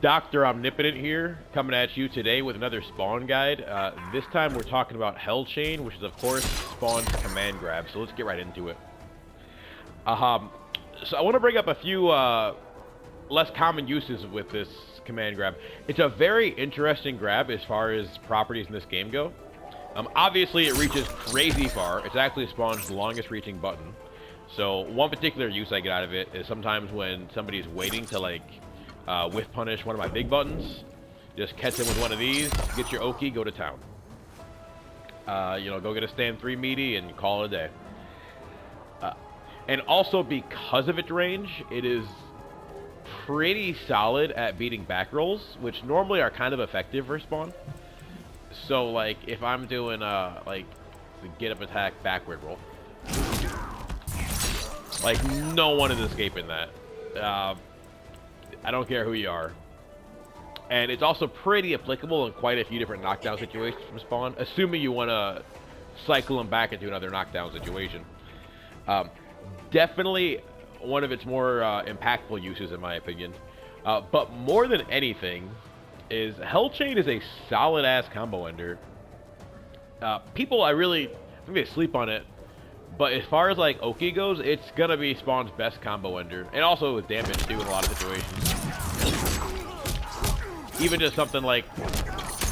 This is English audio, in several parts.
Dr. Omnipotent here, coming at you today with another spawn guide. This time we're talking about Hell Chain, which is of course Spawn's command grab, so let's get right into it. So I want to bring up a few less common uses with this command grab. It's a very interesting grab as far as properties in this game go. Obviously it reaches crazy far. It's actually Spawn's longest reaching button. So one particular use I get out of it is sometimes when somebody's waiting to like whiff punish one of my big buttons, just catch him with one of these, get your Oki, go to town. You know, go get a stand 3 meaty and call it a day. And also because of its range, it is pretty solid at beating back rolls, which normally are kind of effective for Spawn. So like if I'm doing like the get up attack backward roll, like no one is escaping that. I don't care who you are. And it's also pretty applicable in quite a few different knockdown situations from Spawn, assuming you want to cycle him back into another knockdown situation. Definitely one of its more impactful uses, in my opinion. But more than anything, is Hell Chain is a solid-ass combo ender. People, I think they sleep on it. But as far as like Oki goes, it's gonna be Spawn's best combo ender, and also with damage too in a lot of situations. Even just something like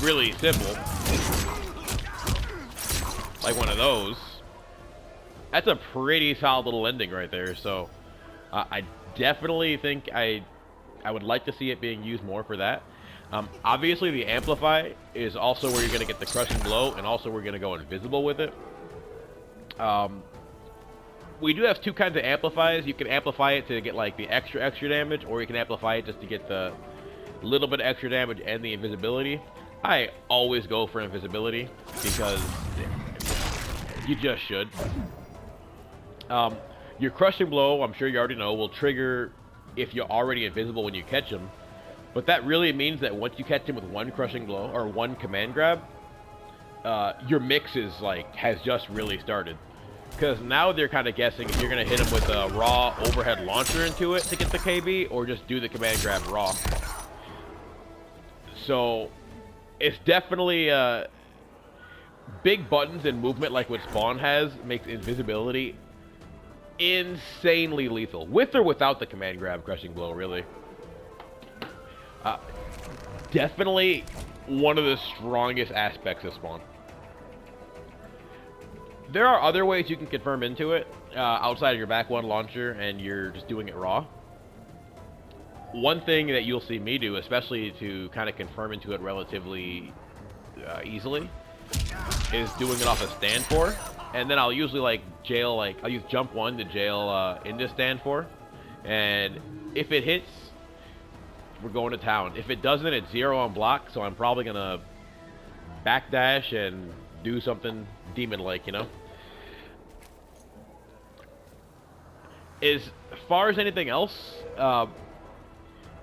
really simple, like one of those. That's a pretty solid little ending right there. So I definitely think I would like to see it being used more for that. Obviously, the Amplify is also where you're gonna get the crushing blow, and also we're gonna go invisible with it. We do have two kinds of amplifies. You can amplify it to get like the extra damage, or you can amplify it just to get the little bit of extra damage and the invisibility. I always go for invisibility because you just should. Your crushing blow, I'm sure you already know, will trigger if you're already invisible when you catch him. But that really means that once you catch him with one crushing blow or one command grab, your mix is like has just really started, because now they're kind of guessing if you're gonna hit him with a raw overhead launcher into it to get the KB, or just do the command grab raw. So it's definitely big buttons and movement like what Spawn has makes invisibility insanely lethal, with or without the command grab crushing blow. Really, definitely one of the strongest aspects of Spawn. There are other ways you can confirm into it outside of your back one launcher and you're just doing it raw. One thing that you'll see me do, especially to kind of confirm into it relatively easily, is doing it off a stand 4, and then I'll usually like jail, like I'll use jump 1 to jail into stand 4, and if it hits, we're going to town. If it doesn't, it's 0 on block, so I'm probably gonna backdash and do something demon-like, you know? As far as anything else,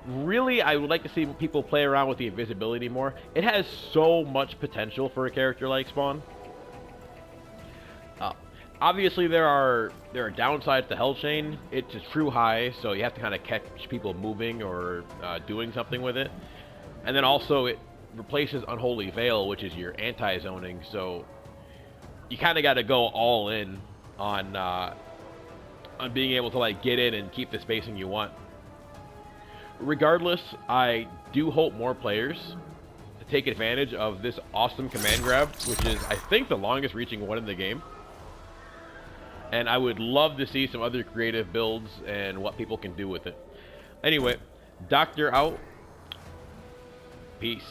really, I would like to see people play around with the invisibility more. It has so much potential for a character like Spawn. Obviously, there are downsides to Hell Chain. It's a true high, so you have to kind of catch people moving or doing something with it. And then also, it replaces Unholy Veil, which is your anti-zoning, so you kind of got to go all in on being able to like get in and keep the spacing you want. Regardless, I do hope more players take advantage of this awesome command grab, which is, I think, the longest reaching one in the game. And I would love to see some other creative builds and what people can do with it. Anyway, Doctor out. Peace.